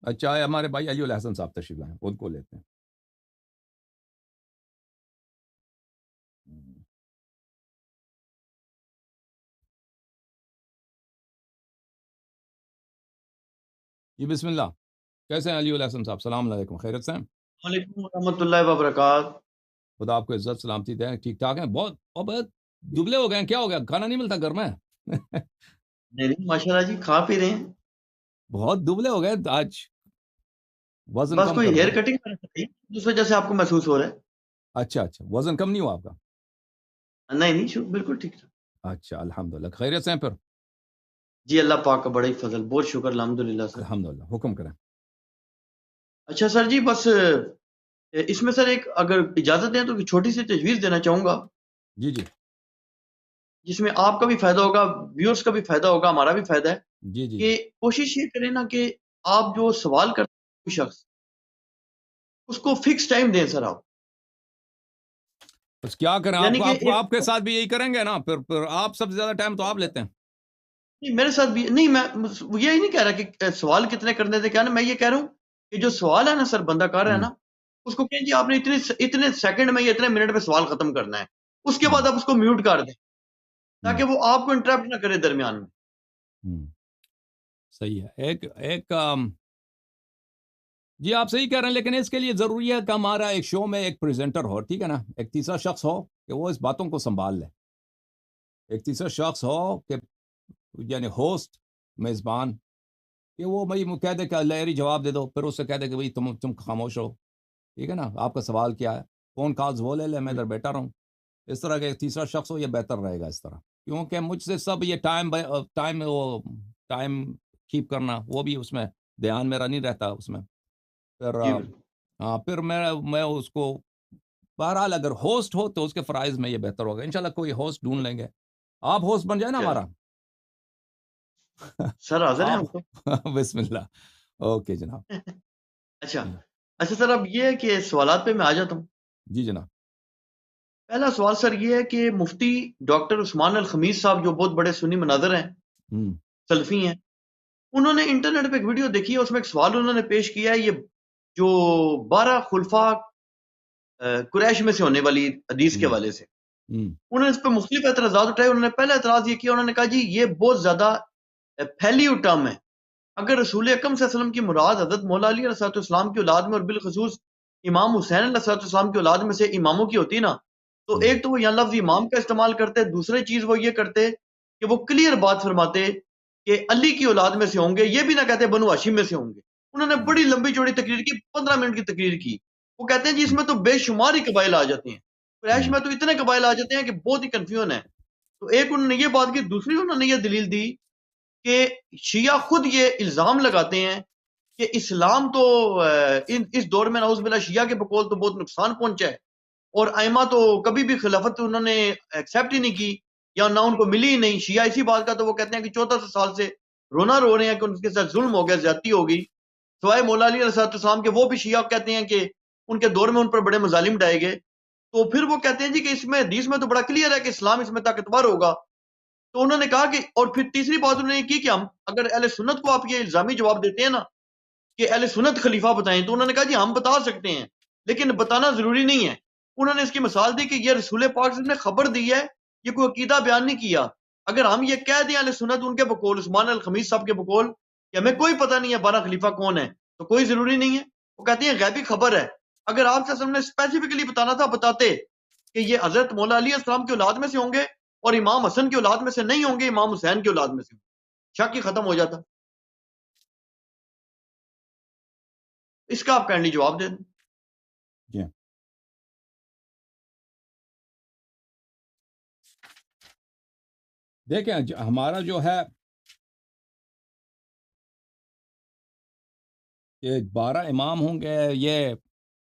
اچھا ہمارے بھائی علی الحسن صاحب تشریف لائیں، ان کو لیتے ہیں۔ جی بسم اللہ، کیسے ہیں علی الحسن صاحب؟ السلام علیکم، خیریت سے ہیں؟ وعلیکم ورحمۃ اللہ وبرکاتہ۔ خدا آپ کو عزت سلامتی دیں، ٹھیک ٹھاک ہیں؟ بہت دبلے ہو گئے ہیں، کیا ہو گیا؟ کھانا نہیں ملتا گھر میں؟ نہیں ماشاء اللہ جی، کھا پی رہے ہیں۔ بہت دبلے ہو گئے آج، وزن بس کم کوئی کرو ہیئر بھائی۔ کٹنگ کرنا چاہیے، اس وجہ سے آپ کو محسوس ہو رہا اچھا وزن کم نہیں ہوا آپ کا؟ ہے۔ نہیں نہیں بالکل ٹھیک ہے۔ اچھا الحمدللہ، خیریت سے ہیں پھر؟ جی اللہ پاک کا بڑا ہی فضل، بہت شکر الحمدللہ سر۔ الحمدللہ، حکم کریں۔ اچھا سر جی، بس اس میں سر ایک اگر اجازت دیں تو ایک چھوٹی سی تجویز دینا چاہوں گا، جی جس میں آپ کا بھی فائدہ ہوگا، ویورز کا بھی فائدہ ہوگا، ہمارا بھی فائدہ ہے۔ جی کہ کوشش یہ کریں نا کہ آپ جو سوال کرتے ہیں کوئی شخص، اس کو فکس ٹائم دیں سر آپ۔ بس کیا کریں، یعنی کہ آپ کے ساتھ بھی یہی کریں گے نا؟ پھر آپ سب سے زیادہ ٹائم تو آپ لیتے ہیں۔ نہیں میرے ساتھ بھی نہیں، میں یہی نہیں کہہ رہا کہ سوال کتنے کرنے تھے، کیا نا میں یہ کہہ رہا ہوں کہ جو سوال ہے نا سر بندہ کر رہا ہے نا، اس کو کہیں جی آپ نے اتنے سیکنڈ میں یا اتنے منٹ میں سوال ختم کرنا ہے، اس کے بعد آپ اس کو میوٹ کر دیں تاکہ وہ آپ کو انٹرپٹ نہ کرے درمیان میں۔ صحیح ہے۔ ایک جی آپ صحیح کہہ رہے ہیں، لیکن اس کے لیے ضروری ہے کہ ہمارا ایک شو میں ایک پریزنٹر ہو، ٹھیک ہے نا، ایک تیسرا شخص ہو کہ وہ اس باتوں کو سنبھال لے، ایک تیسرا شخص ہو کہ یعنی ہوسٹ، میزبان، کہ وہ بھائی کہہ دے کہ لہری جواب دے دو، پھر اس سے کہہ دے کہ بھائی تم خاموش ہو، ٹھیک ہے نا، آپ کا سوال کیا ہے، فون کالز وہ لے لے، میں ادھر بیٹھا رہوں۔ اس طرح کا ایک تیسرا شخص ہو، یہ بہتر رہے گا اس طرح، کیونکہ مجھ سے سب یہ ٹائم کیپ کرنا وہ بھی اس میں دھیان میرا نہیں رہتا اس میں، پھر جی بالکل ہاں پھر میں اس کو بہرحال اگر ہوسٹ ہو تو اس کے فرائض میں یہ بہتر ہوگا، انشاءاللہ کوئی ہوسٹ ڈھونڈ لیں گے، آپ ہوسٹ بن جائیں نا ہمارا۔ سر حاضر ہیں آپ ہم تو۔ بسم اللہ، اوکے جناب۔ اچھا اچھا سر، اب یہ ہے کہ سوالات پہ میں آ جاتا ہوں۔ جی جناب۔ پہلا سوال سر یہ ہے کہ مفتی ڈاکٹر عثمان الخمیس صاحب جو بہت بڑے سنی مناظر ہیں، سلفی ہیں، انہوں نے انٹرنیٹ پہ ایک ویڈیو دیکھی ہے، اس میں ایک سوال انہوں نے پیش کیا ہے، یہ جو 12 خلفاء قریش میں سے ہونے والی حدیث کے حوالے سے انہوں نے اس پہ مختلف اعتراضات اٹھائے۔ انہوں نے پہلا اعتراض یہ کیا، انہوں نے کہا جی یہ بہت زیادہ پھیلی ہوئی ٹرم ہے، اگر رسول اکرم صلی اللہ علیہ وسلم کی مراد حضرت مولا علی علیہ السلام کی اولاد میں اور بالخصوص امام حسین علیہ السلام کی اولاد میں سے اماموں کی ہوتی نا، تو ایک تو وہ یہاں لفظ امام کا استعمال کرتے، دوسری چیز وہ یہ کرتے کہ وہ کلیئر بات فرماتے کہ علی کی اولاد میں سے ہوں گے، یہ بھی نہ کہتے بنو ہاشم میں سے ہوں گے۔ انہوں نے بڑی لمبی چوڑی تقریر کی، 15 منٹ کی تقریر کی۔ وہ کہتے ہیں جی اس میں تو بے شمار ہی قبائل آ جاتے ہیں، قریش میں تو اتنے قبائل آ جاتے ہیں کہ بہت ہی کنفیوژن ہے۔ تو ایک انہوں نے یہ بات کی، دوسری انہوں نے یہ دلیل دی کہ شیعہ خود یہ الزام لگاتے ہیں کہ اسلام تو اس دور میں نعوذ باللہ شیعہ کے بقول تو بہت نقصان پہنچا ہے، اور ائمہ تو کبھی بھی خلافت انہوں نے ایکسیپٹ ہی نہیں کی یا نہ ان کو ملی ہی نہیں۔ شیعہ اسی بات کا تو وہ کہتے ہیں کہ 1400 سال سے رونا رو رہے ہیں کہ ان کے ساتھ ظلم ہو گیا، زیادتی ہو گئی، سوائے مولا علی علیہ السلام کے، وہ بھی شیعہ کہتے ہیں کہ ان کے دور میں ان پر بڑے مظالم ڈائے گئے۔ تو پھر وہ کہتے ہیں جی کہ اس میں حدیث میں تو بڑا کلیئر ہے کہ اسلام اس میں طاقتور ہوگا۔ تو انہوں نے کہا کہ، اور پھر تیسری بات انہوں نے کی کہ ہم اگر اہل سنت کو آپ یہ الزامی جواب دیتے ہیں نا کہ اہل سنت خلیفہ بتائیں، تو انہوں نے کہا جی ہم بتا سکتے ہیں لیکن بتانا ضروری نہیں ہے۔ انہوں نے اس کی مثال دی کہ یہ رسول پاک نے خبر دی ہے، یہ کوئی عقیدہ بیان نہیں کیا۔ اگر ہم یہ کہہ دیں اہل سنت ان کے بقول، عثمان الخمیس صاحب کے بقول، کہ ہمیں کوئی پتہ نہیں ہے 12 خلیفہ کون ہے، تو کوئی ضروری نہیں ہے۔ وہ کہتے ہیں غیبی خبر ہے۔ اگر آپ صلی اللہ علیہ وسلم نے اسپیسیفکلی بتانا تھا بتاتے کہ یہ حضرت مولا علی علیہ السلام کی اولاد میں سے ہوں گے اور امام حسن کی اولاد میں سے نہیں ہوں گے، امام حسین کی اولاد میں سے ہوں گے، شک ہی ختم ہو جاتا۔ اس کا آپ کائنڈلی جواب دیں۔ جی دیکھیں ہمارا جو ہے یہ 12 امام ہوں گے، یہ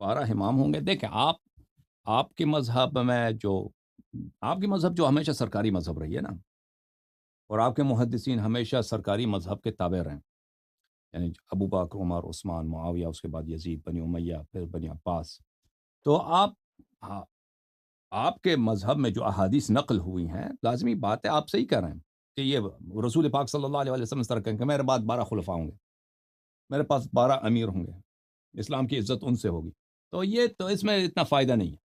12 امام ہوں گے۔ دیکھیں آپ کے مذہب میں جو آپ کی مذہب جو ہمیشہ سرکاری مذہب رہی ہے نا، اور آپ کے محدثین ہمیشہ سرکاری مذہب کے تابع رہیں، یعنی ابو بکر، عمر، عثمان، معاویہ، اس کے بعد یزید، بنی امیہ، پھر بنی عباس، تو آپ کے مذہب میں جو احادیث نقل ہوئی ہیں، لازمی بات ہے، آپ صحیح کہہ رہے ہیں کہ یہ رسول پاک صلی اللہ علیہ وسلم اس طرح کہیں کہ میرے بعد 12 خلفاء ہوں گے، میرے پاس 12 امیر ہوں گے، اسلام کی عزت ان سے ہوگی. تو یہ تو اس میں اتنا فائدہ نہیں ہے.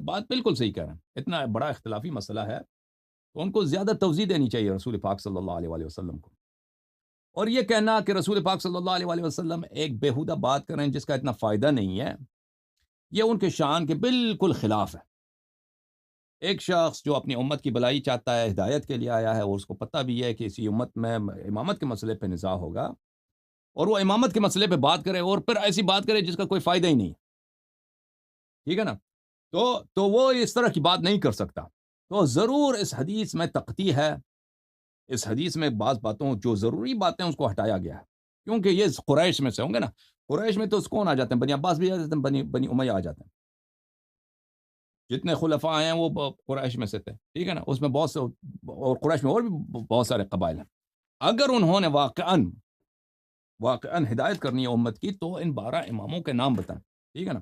بات بالکل صحیح کہہ رہے ہیں، اتنا بڑا اختلافی مسئلہ ہے تو ان کو زیادہ توضیح دینی چاہیے رسول پاک صلی اللہ علیہ وآلہ وسلم کو. اور یہ کہنا کہ رسول پاک صلی اللہ علیہ وآلہ وسلم ایک بیہودہ بات کریں جس کا اتنا فائدہ نہیں ہے، یہ ان کے شان کے بالکل خلاف ہے. ایک شخص جو اپنی امت کی بھلائی چاہتا ہے، ہدایت کے لیے آیا ہے، اور اس کو پتہ بھی ہے کہ اسی امت میں امامت کے مسئلے پہ نزاع ہوگا، اور وہ امامت کے مسئلے پہ بات کرے اور پھر ایسی بات کرے جس کا کوئی فائدہ ہی نہیں، ٹھیک ہے نا، تو وہ اس طرح کی بات نہیں کر سکتا. تو ضرور اس حدیث میں تقطیع ہے، اس حدیث میں بعض باتوں جو ضروری باتیں اس کو ہٹایا گیا ہے، کیونکہ یہ قریش میں سے ہوں گے نا. قریش میں تو کون آ جاتے ہیں؟ بنی عباس بھی آ جاتے ہیں، بنی امیہ آ جاتے ہیں. جتنے خلفاء ہیں وہ قریش میں سے تھے، ٹھیک ہے نا. اس میں بہت سے، اور قریش میں اور بھی بہت سارے قبائل ہیں. اگر انہوں نے واقعاً ہدایت کرنی ہے امت کی تو ان 12 اماموں کے نام بتائیں، ٹھیک ہے نا.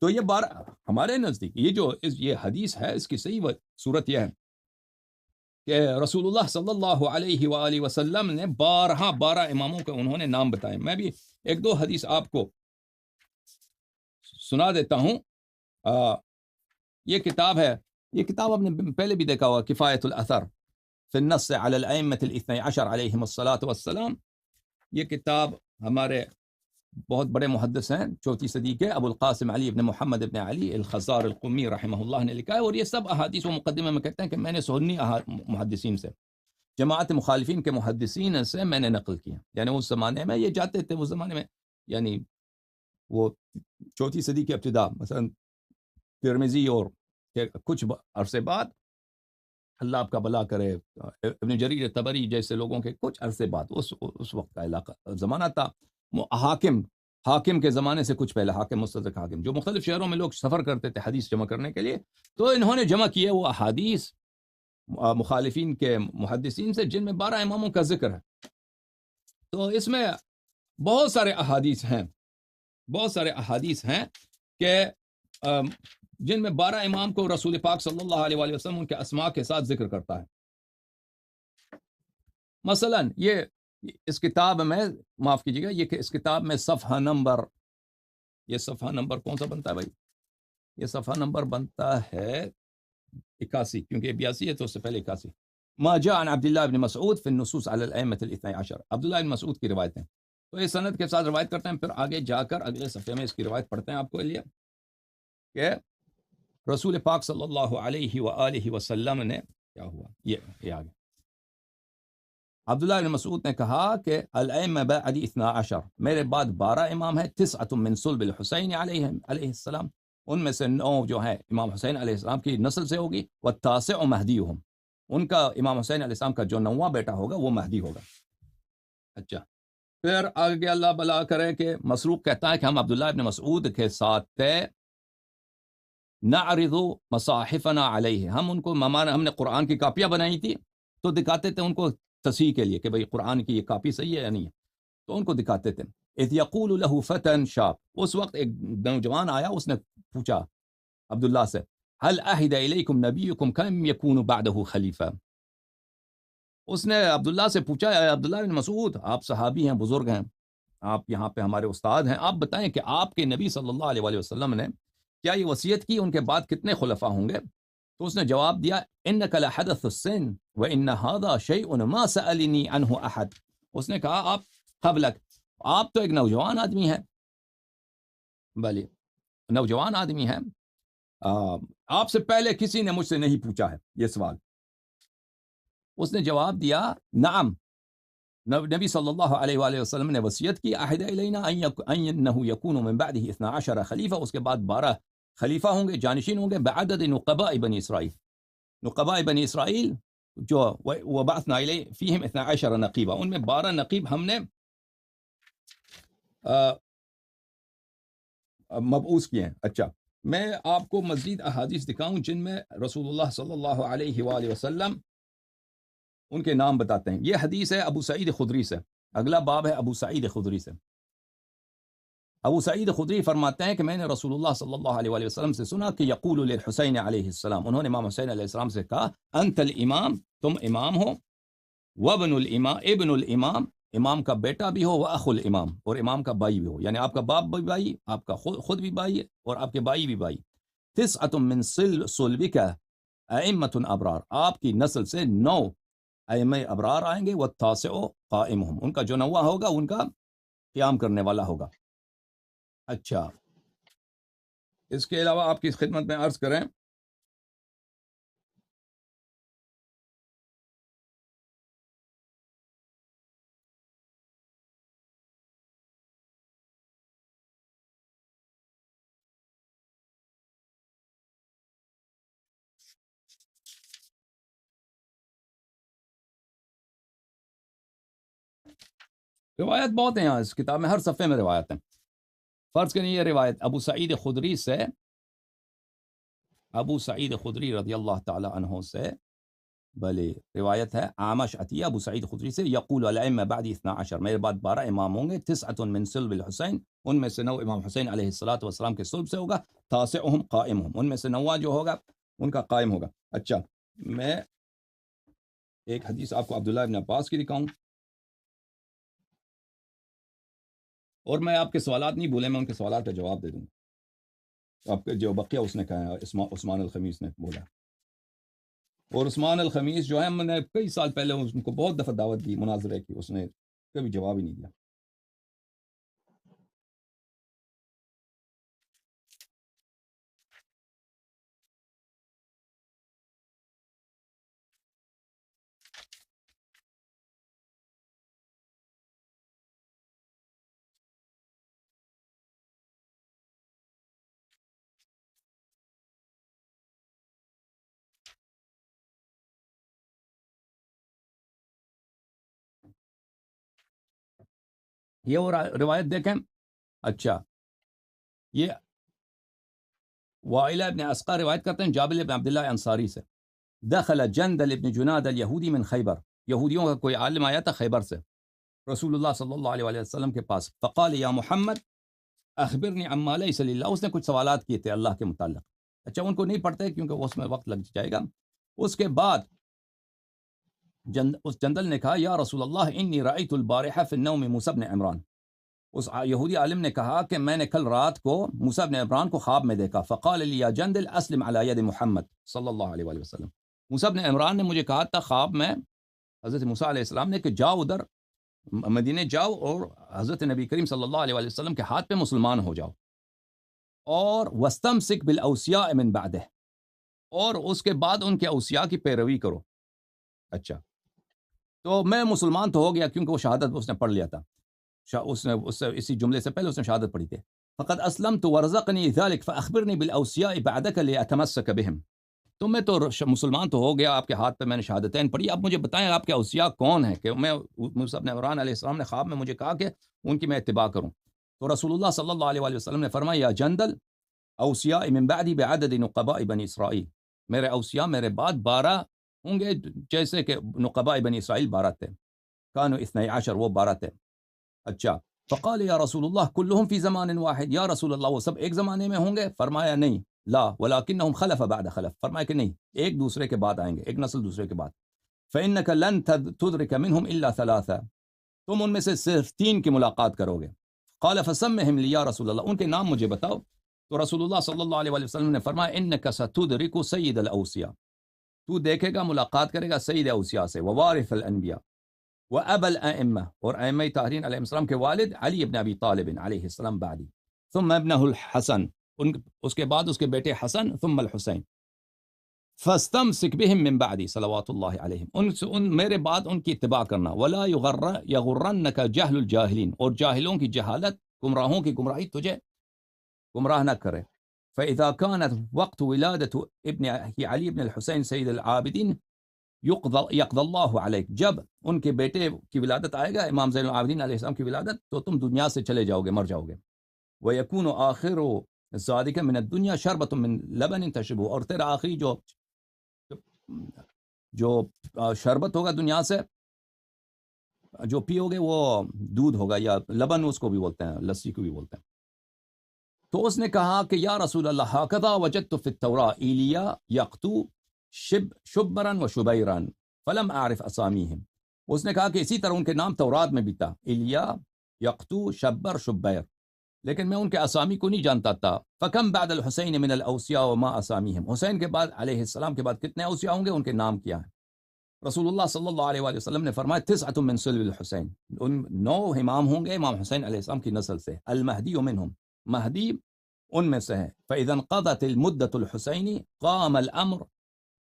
تو یہ 12 ہمارے نزدیک یہ حدیث ہے، اس کی صحیح صورت یہ ہے کہ رسول اللہ صلی اللہ علیہ وآلہ وسلم نے 12 اماموں کے انہوں نے نام بتائے. میں بھی ایک دو حدیث آپ کو سنا دیتا ہوں. یہ کتاب ہے، یہ کتاب آپ نے پہلے بھی دیکھا ہوا، کفایت الاثر فی النص علی الائمۃ الاثنی عشر علیہم الصلاۃ والسلام. یہ کتاب ہمارے بہت بڑے محدث ہیں 4 صدی کے، ابو القاسم علی ابن محمد ابن علی الخزار القمی رحمہ اللہ نے لکھا ہے. اور یہ سب احادیث و مقدمے میں کہتے ہیں کہ میں نے سنی محدثین سے، جماعت مخالفین کے محدثین سے میں نے نقل کیا. یعنی اس زمانے میں یہ جاتے تھے، اس زمانے میں یعنی وہ 4 صدی کے ابتدا، مثلا ترمذی اور کچھ عرصے بعد، اللہ آپ کا بھلا کرے، ابن جریر طبری جیسے لوگوں کے کچھ عرصے بعد، اس وقت کا علاقہ زمانہ تھا. حاکم کے زمانے سے کچھ پہلے، حاکم مستدرک حاکم، جو مختلف شہروں میں لوگ سفر کرتے تھے حدیث جمع کرنے کے لیے، تو انہوں نے جمع کیے وہ احادیث مخالفین کے محدثین سے جن میں 12 اماموں کا ذکر ہے. تو اس میں بہت سارے احادیث ہیں کہ جن میں 12 امام کو رسول پاک صلی اللہ علیہ وآلہ وسلم ان کے اسماء کے ساتھ ذکر کرتا ہے. مثلا یہ اس کتاب میں، معاف کیجیے گا، یہ کہ اس کتاب میں صفحہ نمبر کون سا بنتا ہے بھائی؟ یہ صفحہ نمبر بنتا ہے 81، کیونکہ 82 ہے تو اس سے پہلے 81. ما جاء عن عبداللہ بن مسعود فی النصوص علی الائمۃ الاثنی عشر. عبداللہ بن مسعود کی روایتیں، تو یہ سند کے ساتھ روایت کرتے ہیں. پھر آگے جا کر اگلے صفحے میں اس کی روایت پڑھتے ہیں آپ کو لیے کہ رسول پاک صلی اللہ علیہ وآلہ وسلم نے کیا ہوا. یہ آگے عبداللہ بن مسعود نے کہا کہ الائمہ بعد 12، میرے بعد 12 امام ہیں. 9 من صلب الحسین علیہ السلام، ان میں سے 9 جو ہیں امام حسین علیہ السلام کی نسل سے ہوگی. والتاسع مہدیہم، ان کا امام حسین علیہ السلام کا جو 9واں بیٹا ہوگا وہ مہدی ہوگا. اچھا، پھر آگے اللہ بلا کرے کہ مسروق کہتا ہے کہ ہم عبداللہ بن مسعود کے ساتھ تھے. نعرض مصاحفنا علیہ، ہم ان کو ہم نے قرآن کی کاپیاں بنائی تھی تو دکھاتے تھے ان کو تصحیح کے لیے کہ بھئی قرآن کی یہ کاپی صحیح ہے یا نہیں ہے، تو ان کو دکھاتے تھے. اذ یقول له فتى شاب، اس وقت ایک نوجوان آیا، اس نے پوچھا عبداللہ سے، هل عهد الیکم نبیکم کم یکون بعده خلیفہ. اس نے عبداللہ سے پوچھا، اے عبداللہ بن مسعود، آپ صحابی ہیں، بزرگ ہیں، آپ یہاں پہ ہمارے استاد ہیں، آپ بتائیں کہ آپ کے نبی صلی اللہ علیہ وآلہ وسلم نے کیا یہ وصیت کی ان کے بعد کتنے خلفاء ہوں گے؟ تو اس نے جواب دیا، انک لحدث السن وان هذا شیء ما سألنی عنہ احد. اس نے کہا آپ قبلک، آپ تو ایک نوجوان آدمی ہیں، بلی نوجوان آدمی ہیں، آپ سے پہلے کسی نے مجھ سے نہیں پوچھا ہے یہ سوال. اس نے جواب دیا، نعم، نبی صلی اللہ علیہ وآلہ وسلم نے وصیت کی، عہد الینا انہ یکون من بعدہ 12 خلیفہ، اس کے بعد 12 خلیفہ ہوں گے، جانشین ہوں گے، بعدد نقباء بنی اسرائیل، نقباء بنی اسرائیل جو وبعثنا الیہ فیہم 12 نقیبہ، ان میں 12 نقیب ہم نے مبعوث کیے ہیں. اچھا، میں آپ کو مزید احادیث دکھاؤں جن میں رسول اللہ صلی اللہ علیہ وآلہ وسلم ان کے نام بتاتے ہیں. یہ حدیث ہے ابو سعید خدری سے، اگلا باب ہے ابو سعید خدری سے. ابو سعید خدری فرماتے ہیں کہ میں نے رسول اللہ صلی اللہ علیہ وآلہ وسلم سے سنا کہ یقول للحسین علیہ السلام، انہوں نے امام حسین علیہ السلام سے کہا، انت الامام، تم امام ہو، وابن الامام، ابن الامام، امام کا بیٹا بھی ہو وأخ الامام، اور امام کا بھائی بھی ہو، یعنی آپ کا باپ بھی بھائی، آپ کا خود بھی بھائی ہے، اور آپ کے بھائی بھی بھائی۔ تسعۃ من صلبک ائمۃ ابرار، آپ کی نسل سے 9 ائمہ ابرار آئیں گے، والتاسع قائمہم، ان کا جو 9واں ہوگا ان کا قیام کرنے والا ہوگا۔ اچھا، اس کے علاوہ آپ کی خدمت میں عرض کریں روایت بہت ہیں یہاں اس کتاب میں، ہر صفحے میں روایت ہیں۔ فرض کریں یہ روایت ابو سعید خدری سے، ابو سعید خدری رضی اللہ تعالی عنہ سے بھلے روایت ہے، عامش عطیہ ابو سعید خدری سے، یقول الائمہ بعد 12، میرے بعد 12 امام ہوں گے، 9 من صلب الحسین، ان میں سے 9 امام حسین علیہ الصلوۃ والسلام کے صلب سے ہوگا، تاسعہم قائمہم، ان میں سے 9واں جو ہوگا ان کا قائم ہوگا۔ اچھا، میں ایک حدیث آپ کو عبداللہ ابن عباس کی دکھاؤں، اور میں آپ کے سوالات نہیں بولے، میں ان کے سوالات کا جواب دے دوں گا۔ آپ کے جو بقیہ اس نے کہا ہے، عثمان الخمیس نے بولا، اور عثمان الخمیس جو ہے، میں نے کئی سال پہلے ان کو بہت دفعہ دعوت دی مناظرے کی، اس نے کبھی جواب ہی نہیں دیا۔ یہ وہ روایت دیکھیں۔ اچھا، یہ وائل ابن اسقر روایت کرتے ہیں جابر بن عبداللہ انصاری سے، دخل جندل ابن جناد الیہودی من خیبر، یہودیوں کا کوئی عالم آیا تھا خیبر سے رسول اللہ صلی اللہ علیہ وسلم کے پاس، فقال یا محمد اخبرنی عما لیس للہ، اس نے کچھ سوالات کیے تھے اللہ کے متعلق۔ اچھا، ان کو نہیں پڑھتے کیونکہ اس میں وقت لگ جائے گا۔ اس کے بعد اس جندل نے کہا یا رسول اللہ انی رأیت البارحہ فی النوم موسیٰ بن عمران، اس یہودی عالم نے کہا کہ میں نے کل رات کو موسیٰ بن عمران کو خواب میں دیکھا، فقال لی یا جندل اسلم علی ید محمد صلی اللہ علیہ وسلم، موسیٰ بن عمران نے مجھے کہا تھا خواب میں حضرت موسیٰ علیہ السلام نے کہ جاؤ ادھر مدینے جاؤ اور حضرت نبی کریم صلی اللہ علیہ وسلم کے ہاتھ پہ مسلمان ہو جاؤ، اور واستمسک بالاوصیاء من بعدہ، اور اس کے بعد ان کے اوصیاء کی پیروی کرو۔ اچھا، تو میں مسلمان تو ہو گیا کیونکہ وہ شہادت اس نے پڑھ لیا تھا، اس نے اسی جملے سے پہلے اس نے شہادت پڑھی تھی، فقد اسلمت ورزقنی ذلك فاخبرنی بالاوصیاء بعدک لاتمسک بهم، تو میں تو مسلمان تو ہو گیا، آپ کے ہاتھ پہ میں نے شہادتین پڑھی، اب مجھے بتائیں آپ کے اوصیاء کون ہیں، کہ میں موسیٰ بن عمران علیہ السلام نے خواب میں مجھے کہا کہ ان کی میں اتباع کروں۔ تو رسول اللہ صلی اللہ علیہ وسلم نے فرمایا یا جندل اوصیاء من بعدی بعدد نقباء بنی اسرائیل، میرے اوصیاء میرے بعد 12 ہوں گے، جیسے کہ نقباء بنی اسرائیل 12 تھے، کانوا 12 وہ 12 تھے۔ اچھا، فقال یا رسول اللہ کلہم فی زمان واحد، یا رسول اللہ وہ سب ایک زمانے میں ہوں گے؟ فرمایا نہیں، لا ولکنہم خلف بعد خلف، فرمایا کہ نہیں، ایک دوسرے کے بعد آئیں گے، ایک نسل دوسرے کے بعد۔ فإنک لن تدرک منہم الا 3، تم ان میں سے صرف 3 کی ملاقات کرو گے۔ قال فسمہم لی یا رسول اللہ، ان کے نام مجھے بتاؤ۔ تو رسول اللہ صلی اللہ علیہ وسلم نے فرمایا انک ستدرک سید الاوصیاء، تو دیکھے گا ملاقات کرے گا سید اوصیاء سے، ووارث الانبیاء وابا الائمہ، اور ائمہ طاہرین علیہ السلام کے والد علی بن ابی طالب علیہ السلام بعدی، ثم ابنہ الحسن، اس کے بعد اس کے بیٹے حسن، ثم الحسین، فاستمسک بہم من بعدی صلوات اللہ علیہم، ان میرے بعد ان کی اتباع کرنا، ولا یغرنک جہل الجاہلین، اور جاہلوں کی جہالت، گمراہوں کی گمراہی تجھے گمراہ نہ کرے۔ فإذا كانت وقت ولادت ابن علی بن الحسین سید العابدین یقضی اللہ علیک، جب ان کے بیٹے کی ولادت آئے گا، امام زین العابدین علیہ السلام کی ولادت، تو تم دنیا سے چلے جاؤ گے، مر جاؤ گے۔ وَيَكُونُ آخِرُ ذَلِكَ مِنَ الدُّنْيَا شَرْبَةٌ مِّن لَبَنٍ تَشْرَبُهُ، اور تیرا آخری جو شربت ہوگا دنیا سے جو پیو گے وہ دودھ ہوگا، یا لبن اس کو بھی بولتے ہیں، لسی کو بھی بولتے ہیں۔ تو اس نے کہا کہ یا رسول اللہ هَكَذَا وَجَدْتُ فِي التَّوْرَاةِ ایلیا یقتو شبرا و شبیرا فلم اعرف اسامیہم، اس نے کہا کہ اسی طرح ان کے نام تورات میں بھی تھا، الیا، یقتو، شبر، شبیر، لیکن میں ان کے اسامی کو نہیں جانتا تھا۔ فکم بعد الحسین من الاوصیاء وما اسامیہم، حسین کے بعد علیہ السلام کے بعد کتنے اوصیاء ہوں گے، ان کے نام کیا ہیں؟ رسول اللہ صلی اللہ علیہ وآلہ وسلم نے فرمایا تسعۃ من سلب الحسین، ان 9 امام ہوں گے امام حسین علیہ السلام کی نسل سے، المہدی منہم، مہدی ان میں سے ہے۔ فاذا انقضت المدۃ الحسینی قام الامر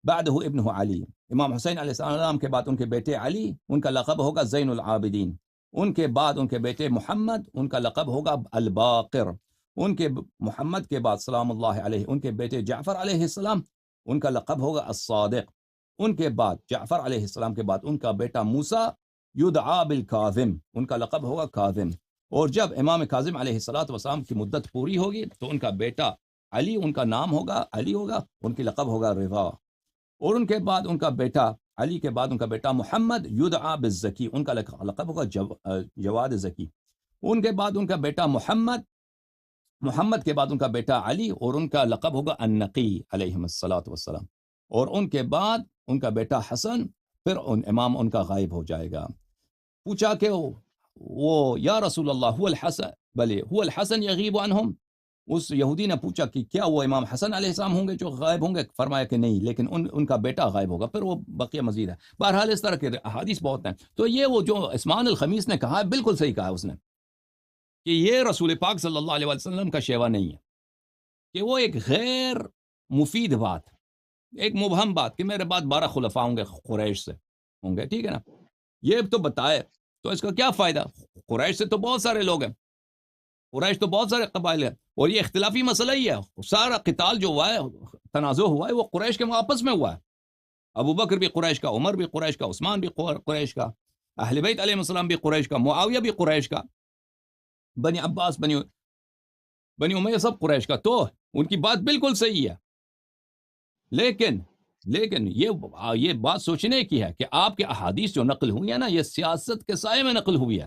بعدہ ابنہ علی، امام حسین علیہ السلام کے بعد ان کے بیٹے علی، ان کا لقب ہوگا زین العابدین، ان کے بعد ان کے بیٹے محمد، ان کا لقب ہوگا الباقر، ان کے محمد کے بعد سلام اللہ علیہ ان کے بیٹے جعفر علیہ السلام، ان کا لقب ہوگا الصادق، ان کے بعد جعفر علیہ السلام کے بعد ان کا بیٹا موسیٰ یدعا بالکاظم، ان کا لقب ہوگا کاظم، اور جب امام کاظم علیہ السلام کی مدت پوری ہوگی تو ان کا بیٹا علی، ان کا نام ہوگا علی ہوگا، ان کی لقب ہوگا رضا، اور ان کے بعد ان کا بیٹا علی کے بعد ان کا بیٹا محمد یدعا بالزکی، ان کا لقب ہوگا جواد زکی، ان کے بعد ان کا بیٹا محمد کے بعد ان کا بیٹا علی، اور ان کا لقب ہوگا النقی علیہم الصلاۃ والسلام، اور ان کے بعد ان کا بیٹا حسن، پھر امام ان کا غائب ہو جائے گا۔ پوچھا کہ وہ یا رسول اللہ هو الحسن یغیب عنہم، اس یہودی نے پوچھا کہ کیا وہ امام حسن علیہ السلام ہوں گے جو غائب ہوں گے؟ فرمایا کہ نہیں، لیکن ان کا بیٹا غائب ہوگا، پھر وہ بقیہ مزید ہے۔ بہرحال اس طرح کے احادیث بہت ہیں۔ تو یہ وہ جو عثمان الخمیس نے کہا ہے بالکل صحیح کہا اس نے، کہ یہ رسول پاک صلی اللہ علیہ وسلم کا شیوا نہیں ہے، کہ وہ ایک غیر مفید بات، ایک مبہم بات کہ میرے بعد 12 خلفاء ہوں گے قریش سے ہوں گے، ٹھیک ہے نا، یہ تو بتائے تو اس کا کیا فائدہ؟ قریش سے تو بہت سارے لوگ ہیں، قریش تو بہت سارے قبائل ہیں، اور یہ اختلافی مسئلہ ہی ہے، سارا قتال جو ہوا ہے، تنازع ہوا ہے، وہ قریش کے آپس میں ہوا ہے، ابو بکر بھی قریش کا، عمر بھی قریش کا، عثمان بھی قریش کا، اہل بیت علیہ السلام بھی قریش کا، معاویہ بھی قریش کا، بنی عباس، بنی امیہ سب قریش کا، تو ان کی بات بالکل صحیح ہے، لیکن یہ بات سوچنے کی ہے کہ آپ کے احادیث جو نقل ہوئی ہے نا، یہ سیاست کے سائے میں نقل ہوئی ہے،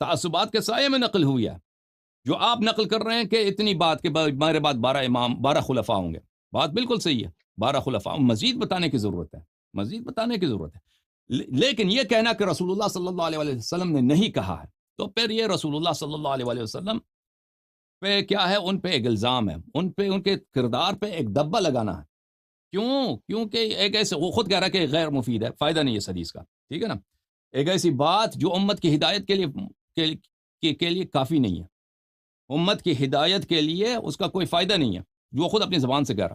تعصبات کے سائے میں نقل ہوئی ہے، جو آپ نقل کر رہے ہیں کہ اتنی بات کے میرے بعد 12 خلفاء ہوں گے، بات بالکل صحیح ہے، 12 خلفاء، مزید بتانے کی ضرورت ہے، لیکن یہ کہنا کہ رسول اللہ صلی اللہ علیہ وسلم نے نہیں کہا ہے، تو پھر یہ رسول اللہ صلی اللہ علیہ وسلم پہ کیا ہے، ان پہ ایک الزام ہے، ان کے کردار پہ ایک دبا لگانا ہے، کیونکہ ایک ایسے، وہ خود کہہ رہا ہے کہ غیر مفید ہے، فائدہ نہیں ہے اس حدیث کا، ٹھیک ہے نا، ایک ایسی بات جو امت کی ہدایت کے لیے کافی نہیں ہے، امت کی ہدایت کے لیے اس کا کوئی فائدہ نہیں ہے، جو خود اپنی زبان سے کہہ رہا،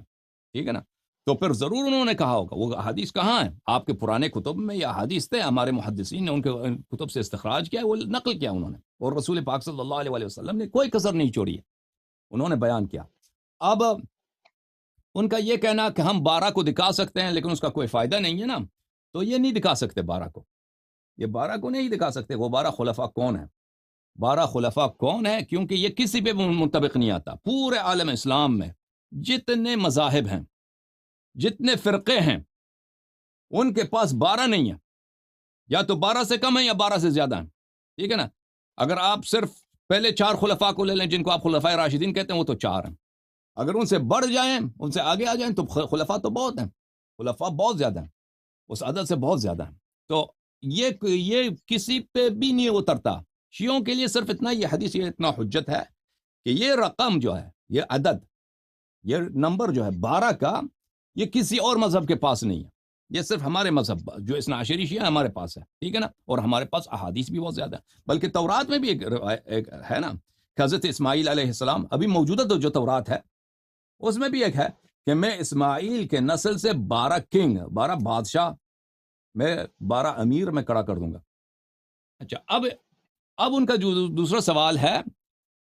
ٹھیک ہے نا، تو پھر ضرور انہوں نے کہا ہوگا، وہ احادیث کہاں ہیں؟ آپ کے پرانے کتب میں یہ احادیث تھے، ہمارے محدثین نے ان کے کتب سے استخراج کیا ہے، وہ نقل کیا انہوں نے، اور رسول پاک صلی اللہ علیہ وسلم نے کوئی کسر نہیں چھوڑی ہے، انہوں نے بیان کیا۔ اب ان کا یہ کہنا کہ ہم 12 کو دکھا سکتے ہیں لیکن اس کا کوئی فائدہ نہیں ہے نا، تو یہ نہیں دکھا سکتے 12 کو، یہ 12 کو نہیں دکھا سکتے، وہ 12 خلفاء کون ہیں، 12 خلفاء کون ہے، کیونکہ یہ کسی پہ منطبق نہیں آتا، پورے عالم اسلام میں جتنے مذاہب ہیں، جتنے فرقے ہیں، ان کے پاس 12 نہیں ہے، یا تو 12 سے کم ہے یا 12 سے زیادہ ہیں، ٹھیک ہے نا، اگر آپ صرف پہلے 4 خلفاء کو لے لیں جن کو آپ خلفاء راشدین کہتے ہیں، وہ تو 4 ہیں، اگر ان سے بڑھ جائیں، ان سے آگے آ جائیں تو خلفاء تو بہت ہیں، خلفاء بہت زیادہ ہیں، اس عدد سے بہت زیادہ ہیں، تو یہ کسی پہ بھی نہیں اترتا، شیعوں کے لیے صرف اتنا، یہ حدیث یہ اتنا حجت ہے کہ یہ رقم جو ہے، یہ عدد، یہ نمبر جو ہے 12 کا، یہ کسی اور مذہب کے پاس نہیں ہے، یہ صرف ہمارے مذہب جو اثنا عشری شیعہ ہمارے پاس ہے، ٹھیک ہے نا، اور ہمارے پاس احادیث بھی بہت زیادہ ہے، بلکہ تورات میں بھی ایک ہے نا، حضرت اسماعیل علیہ السلام، ابھی موجودہ جو تورات ہے اس میں بھی ایک ہے کہ میں اسماعیل کے نسل سے 12 بادشاہ، میں 12 امیر میں کھڑا کر دوں گا۔ اچھا، اب ان کا جو دوسرا سوال ہے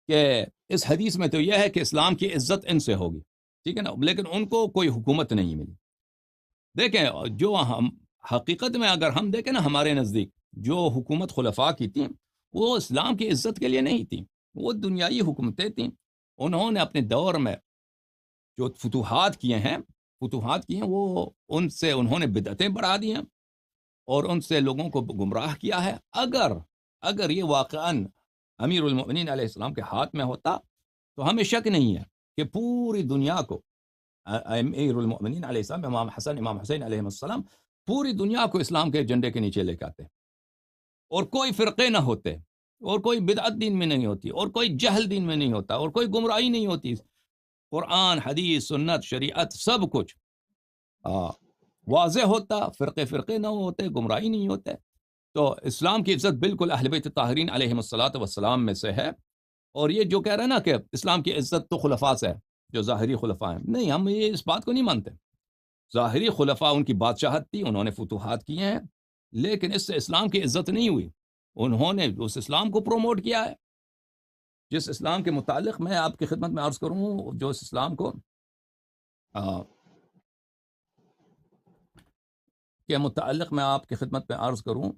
کہ اس حدیث میں تو یہ ہے کہ اسلام کی عزت ان سے ہوگی، ٹھیک ہے نا، لیکن ان کو کوئی حکومت نہیں ملی۔ دیکھیں، جو ہم حقیقت میں اگر ہم دیکھیں نا، ہمارے نزدیک جو حکومت خلفاء کی تھی وہ اسلام کی عزت کے لیے نہیں تھی، وہ دنیائی حکومتیں تھیں، انہوں نے اپنے دور میں جو فتوحات کیے ہیں وہ ان سے انہوں نے بدعتیں بڑھا دی ہیں اور ان سے لوگوں کو گمراہ کیا ہے۔ اگر یہ واقعاً امیر المؤمنین علیہ السلام کے ہاتھ میں ہوتا تو ہمیں شک نہیں ہے کہ پوری دنیا کو امیر المؤمنین علیہ السلام، امام حسن، امام حسین علیہ السلام پوری دنیا کو اسلام کے جھنڈے کے نیچے لے کے آتے، اور کوئی فرقے نہ ہوتے، اور کوئی بدعت دین میں نہیں ہوتی، اور کوئی جہل دین میں نہیں ہوتا، اور کوئی گمراہی نہیں ہوتی. قرآن، حدیث، سنت، شریعت، سب کچھ واضح ہوتا، فرقے نہ ہوتے، گمراہی نہیں ہوتے. تو اسلام کی عزت بالکل اہل بیت الطاہرین علیہم الصلاۃ والسلام میں سے ہے. اور یہ جو کہہ رہے ہیں نا کہ اسلام کی عزت تو خلفاء سے ہے، جو ظاہری خلفاء ہیں، نہیں، ہم یہ اس بات کو نہیں مانتے. ظاہری خلفاء ان کی بادشاہت تھی، انہوں نے فتوحات کیے ہیں، لیکن اس سے اسلام کی عزت نہیں ہوئی. انہوں نے اس اسلام کو پروموٹ کیا ہے جس اسلام کے متعلق میں آپ کی خدمت میں عرض کروں، جو اس اسلام کو کے متعلق میں آپ کی خدمت میں عرض کروں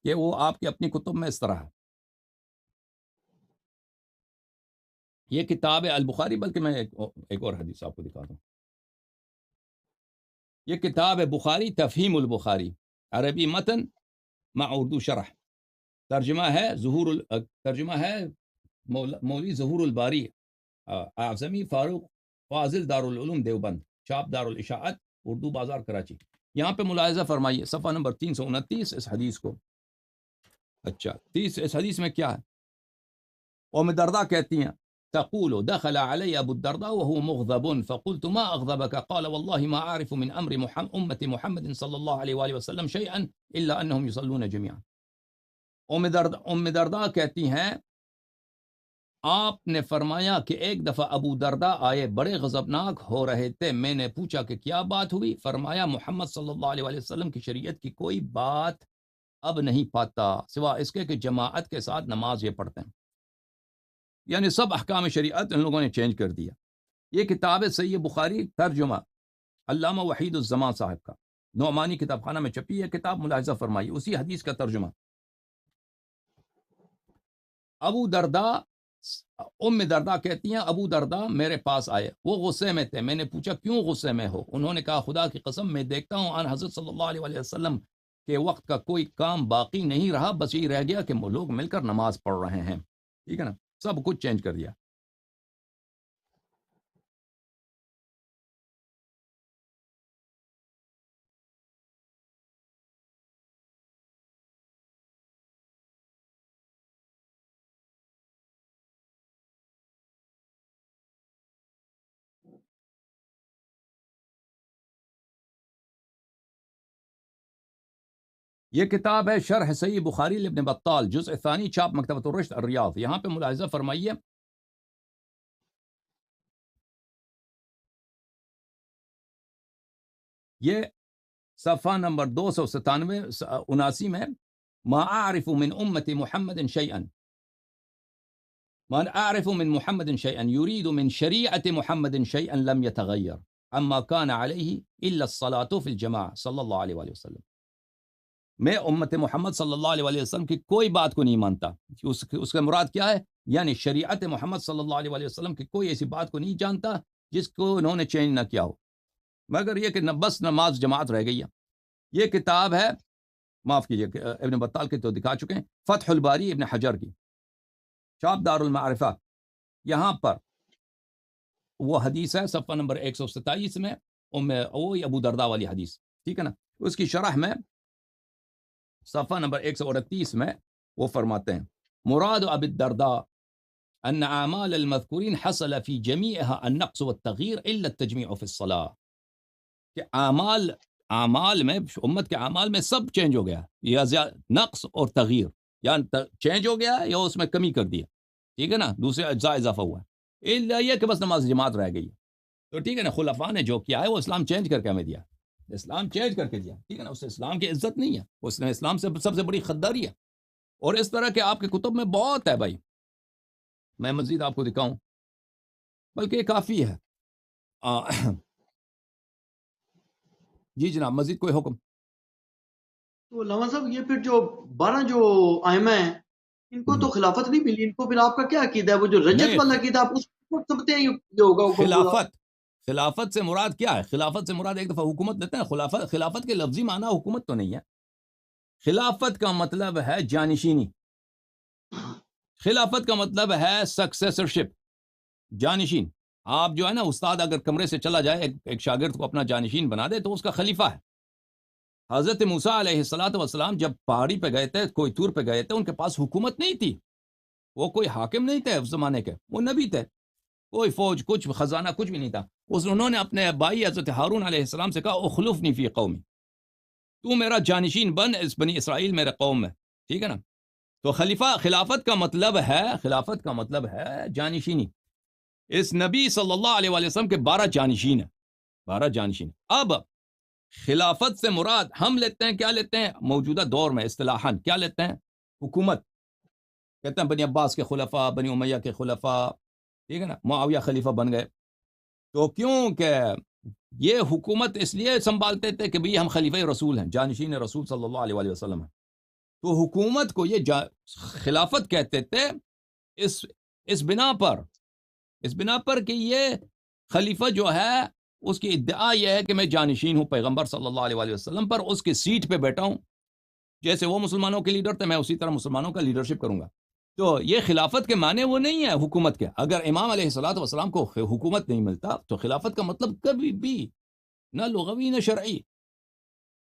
کہ وہ آپ کی اپنی کتب میں اس طرح ہے. یہ کتاب البخاری، بلکہ میں ایک اور حدیث آپ کو دکھا دوں. یہ کتاب ہے بخاری تفہیم البخاری، عربی متن مع اردو شرح. ترجمہ ہے مولوی ظہور الباری اعظمی فاروق فاضل دارالعلوم دیوبند، چاپ دارالاشاعت، اردو بازار کراچی. یہاں پہ ملاحظہ فرمائیے صفحہ نمبر 329 اس حدیث کو. اچھا، اس حدیث میں کیا ہے؟ ام درداء کہتی ہیں تقول دخل علی ابو الدرداء وهو مغضب فقلت ما اغضبك قال والله ما اعرف من امر امه محمد صلی اللہ علیہ وآلہ وسلم شيئا الا انهم يصلون جميعا. ام درداء کہتی ہیں آپ نے فرمایا کہ ایک دفعہ ابو درداء آئے، بڑے غضبناک ہو رہے تھے. میں نے پوچھا کہ کیا بات ہوئی؟ فرمایا محمد صلی اللہ علیہ وآلہ وسلم کی شریعت کی کوئی بات اب نہیں پاتا سوا اس کے کہ جماعت کے ساتھ نماز یہ پڑھتے ہیں. یعنی سب احکام شریعت ان لوگوں نے چینج کر دیا. یہ کتاب ہے صحیح بخاری، ترجمہ علامہ وحید الزمان صاحب کا، نعمانی کتاب خانہ میں چھپی ہے کتاب، ملاحظہ فرمائی اسی حدیث کا ترجمہ. ابو درداء، ام درداء کہتی ہیں ابو درداء میرے پاس آئے، وہ غصے میں تھے. میں نے پوچھا کیوں غصے میں ہو؟ انہوں نے کہا خدا کی قسم میں دیکھتا ہوں ان حضرت صلی اللہ علیہ وآلہ وسلم کے وقت کا کوئی کام باقی نہیں رہا، بس یہ رہ گیا کہ لوگ مل کر نماز پڑھ رہے ہیں. ٹھیک ہے نا، سب کچھ چینج کر دیا. یہ کتاب ہے شرح صحیح بخاری لابن بطال، جزء ثانی، چاپ مکتبۃ الرشد الریاض. یہاں پہ ملاحظہ فرمائیے یہ صفحہ نمبر 297 میں ما اعرف من امت محمد شیئا، ما اعرف من محمد شیئا يريد من شریعت محمد شیئا لم يتغیر عما كان علیہ الا الصلاة في الجماعة صلی اللہ علیہ وآلہ وسلم. میں امت محمد صلی اللہ علیہ وآلہ وسلم کی کوئی بات کو نہیں مانتا. اس کا مراد کیا ہے؟ یعنی شریعت محمد صلی اللہ علیہ وآلہ وسلم کی کوئی ایسی بات کو نہیں جانتا جس کو انہوں نے چینج نہ کیا ہو، مگر یہ کہ بس نماز جماعت رہ گئی ہے. یہ کتاب ہے، معاف کیجیے، ابن بطال کے تو دکھا چکے ہیں، فتح الباری ابن حجر کی، چاپ دار المعرفہ. یہاں پر وہ حدیث ہے صفحہ نمبر 127 میں، وہی ابو درداء والی حدیث. ٹھیک ہے نا. اس کی شرح میں صفحہ نمبر 138 میں وہ فرماتے ہیں مراد ابی الدرداء ان اعمال المذکورین حصل فی جمیعها النقص والتغییر الا التجمیع فی الصلاة، کہ اعمال میں، امت کے اعمال میں سب چینج ہو گیا، یا نقص اور تغییر، یا چینج ہو گیا یا اس میں کمی کر دیا. ٹھیک ہے نا، دوسرے اجزاء اضافہ ہوا ہے، الا یہ کہ بس نماز جماعت رہ گئی. تو ٹھیک ہے نا، خلفاء نے جو کیا ہے وہ اسلام چینج کر کے ہمیں دیا، اسلام چینج کر کے دیا. ٹھیک ہے نا، اس سے اسلام کی عزت نہیں ہے، اس نے اسلام سے سب سے بڑی خداری ہے. اور اس طرح کے آپ کے کتب میں بہت ہے بھائی، میں مزید آپ کو دکھاؤں، بلکہ یہ کافی ہے. جی جناب، مزید کوئی حکم؟ تو علامہ صاحب یہ پھر جو 12 جو ائمہ ہیں ان کو تو خلافت نہیں ملی، ان کو پھر آپ کا کیا عقیدہ ہے؟ وہ جو رجت والا عقیدہ آپ اس کو سمجھتے ہیں یہ ہوگا؟ خلافت سے مراد کیا ہے؟ خلافت سے مراد ایک دفعہ حکومت لیتے ہیں. خلافت کے لفظی معنی حکومت تو نہیں ہے. خلافت کا مطلب ہے جانشینی، خلافت کا مطلب ہے سکسیسرشپ، جانشین. آپ جو ہے نا استاد اگر کمرے سے چلا جائے ایک شاگرد کو اپنا جانشین بنا دے تو اس کا خلیفہ ہے. حضرت موسیٰ علیہ الصلوۃ والسلام جب پہاڑی پہ گئے تھے، کوئی طور پہ گئے تھے، ان کے پاس حکومت نہیں تھی، وہ کوئی حاکم نہیں تھے اس زمانے کے، وہ نبی تھے، کوئی فوج، کچھ خزانہ، کچھ بھی نہیں تھا. انہوں نے اپنے بھائی حضرت ہارون علیہ السلام سے کہا اخلفنی فی قومی، تو میرا جانشین بن اس بنی اسرائیل میرے قوم میں، ٹھیک ہے نا. تو خلافت کا مطلب ہے جانشینی. اس نبی صلی اللہ علیہ وسلم کے 12 جانشین ہیں، 12 جانشین. اب خلافت سے مراد ہم لیتے ہیں، کیا لیتے ہیں موجودہ دور میں اصطلاحاً، کیا لیتے ہیں؟ حکومت. کہتے ہیں بنی عباس کے خلفاء، بنی امیہ کے خلفاء، ٹھیک ہے نا، معاویہ خلیفہ بن گئے. تو کیونکہ یہ حکومت اس لیے سنبھالتے تھے کہ بھی ہم خلیفہ رسول ہیں، جانشین رسول صلی اللہ علیہ وسلم ہیں. تو حکومت کو یہ خلافت کہتے تھے اس بنا پر کہ یہ خلیفہ جو ہے اس کی ادعا یہ ہے کہ میں جانشین ہوں پیغمبر صلی اللہ علیہ وسلم پر، اس کی سیٹ پہ بیٹھا ہوں، جیسے وہ مسلمانوں کے لیڈر تھے میں اسی طرح مسلمانوں کا لیڈرشپ کروں گا. تو یہ خلافت کے معنی وہ نہیں ہے حکومت کے. اگر امام علیہ الصلوۃ والسلام کو حکومت نہیں ملتا تو خلافت کا مطلب کبھی بھی نہ لغوی نہ شرعی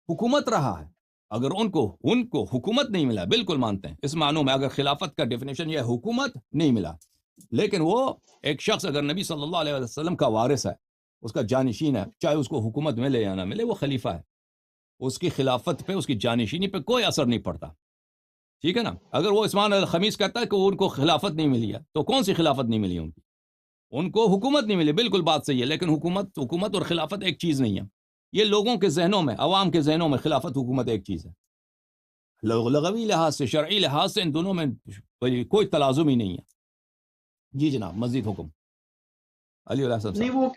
حکومت رہا ہے. اگر ان کو حکومت نہیں ملا، بالکل مانتے ہیں اس معنوں میں، اگر خلافت کا ڈیفینیشن یہ حکومت نہیں ملا، لیکن وہ ایک شخص اگر نبی صلی اللہ علیہ وسلم کا وارث ہے، اس کا جانشین ہے، چاہے اس کو حکومت ملے یا نہ ملے، وہ خلیفہ ہے. اس کی خلافت پہ، اس کی جانشینی پہ کوئی اثر نہیں پڑتا، ٹھیک ہے نا. اگر وہ عثمان الخمیس کہتا ہے کہ ان کو خلافت نہیں ملی ہے، تو کون سی خلافت نہیں ملی ان کو حکومت نہیں ملی، بالکل بات صحیح ہے، لیکن حکومت اور خلافت ایک چیز نہیں ہے. یہ لوگوں کے ذہنوں میں، عوام کے ذہنوں میں خلافت حکومت ایک چیز ہے. لغوی لحاظ سے، شرعی لحاظ سے ان دونوں میں کوئی تلازم ہی نہیں ہے. جی جناب، مزید حکم علی اللہ صاحب. نہیں، وہ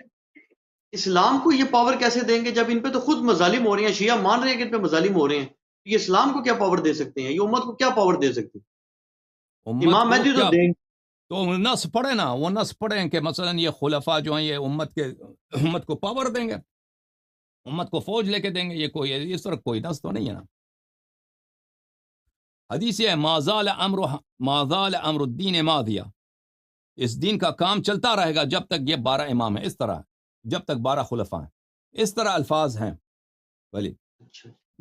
اسلام کو یہ پاور کیسے دیں گے جب ان پہ تو خود مظالم ہو رہے ہیں، شیعہ مان رہے ہیں کہ ان پہ مظالم ہو رہے ہیں. یہ اسلام کو کیا پاور دے سکتے ہیں؟ یہ امت کو کیا پاور دے سکتے ہیں؟ امام مہدی تو دیں گے. تو نص پڑھے نا، وہ نص پڑھیں کہ مثلا یہ خلفاء جو ہیں یہ امت کو پاور دیں گے، امت کو فوج لے کے دیں گے. یہ کوئی اس طرح کوئی نص تو نہیں ہے نا. حدیث ہے ما زال امر الدین ماضیا، اس دین کا کام چلتا رہے گا جب تک یہ 12 امام ہیں، اس طرح جب تک 12 خلفاء ہیں. اس طرح الفاظ ہیں. ولی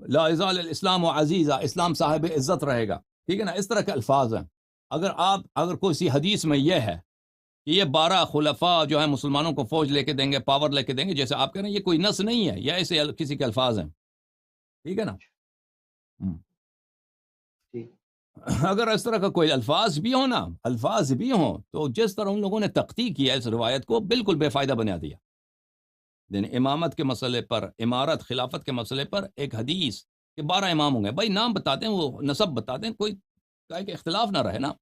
لا یزال الاسلام عزیزا، اسلام صاحب عزت رہے گا، ٹھیک ہے نا. اس طرح کے الفاظ ہیں. اگر کوئی سی حدیث میں یہ ہے کہ یہ 12 خلفاء جو ہیں مسلمانوں کو فوج لے کے دیں گے، پاور لے کے دیں گے، جیسے آپ کہہ رہے ہیں، یہ کوئی نص نہیں ہے، یا ایسے کسی کے الفاظ ہیں، ٹھیک ہے نا. اگر اس طرح کا کوئی الفاظ بھی ہوں تو جس طرح ان لوگوں نے تقطیع کیا اس روایت کو، بالکل بے فائدہ بنا دیا. امامت کے مسئلے پر، امارت خلافت کے مسئلے پر ایک حدیث کہ 12 امام ہوں گے، بھائی نام بتا دیں، وہ نسب بتا دیں، کوئی کہ اختلاف نہ رہے نا.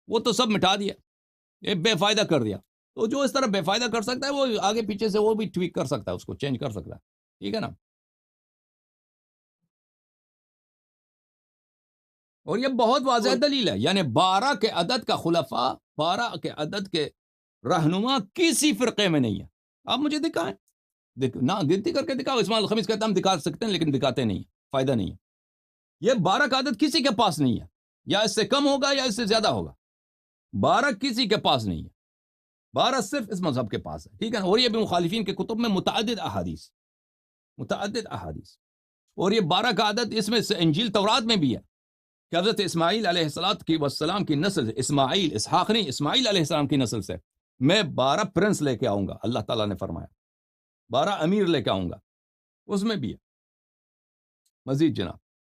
وہ تو سب مٹا دیا، یہ بے فائدہ کر دیا. تو جو اس طرح بے فائدہ کر سکتا ہے وہ آگے پیچھے سے وہ بھی ٹویک کر سکتا ہے، اس کو چینج کر سکتا ہے، ٹھیک ہے نا. اور یہ بہت واضح دلیل ہے، یعنی 12 کے عدد کا خلفاء، 12 کے عدد کے رہنما کسی فرقے میں نہیں ہے. آپ مجھے دکھائیں، نہ گنتی کر کے دکھاؤ. اسماعیل الخمیس کہتا ہم دکھا سکتے ہیں لیکن دکھاتے نہیں، فائدہ نہیں ہے. یہ 12 کا عدد کسی کے پاس نہیں ہے، یا اس سے کم ہوگا یا اس سے زیادہ ہوگا. 12 کسی کے پاس نہیں ہے، 12 صرف اس مذہب کے پاس ہے، ٹھیک ہے نا. اور یہ بھی مخالفین کے کتب میں متعدد احادیث. اور یہ 12 کا عدد اس میں سے انجیل تورات میں بھی ہے کہ حضرت اسماعیل علیہ السلام کی نسل سے، اسماعیل، اسحاق نہیں، اسماعیل علیہ السلام کی نسل سے میں 12 پرنس لے کے آؤں گا، اللہ تعالیٰ نے فرمایا 12 امیر لے کے آؤں گا، اس میں بھی ہے. مزید جناب.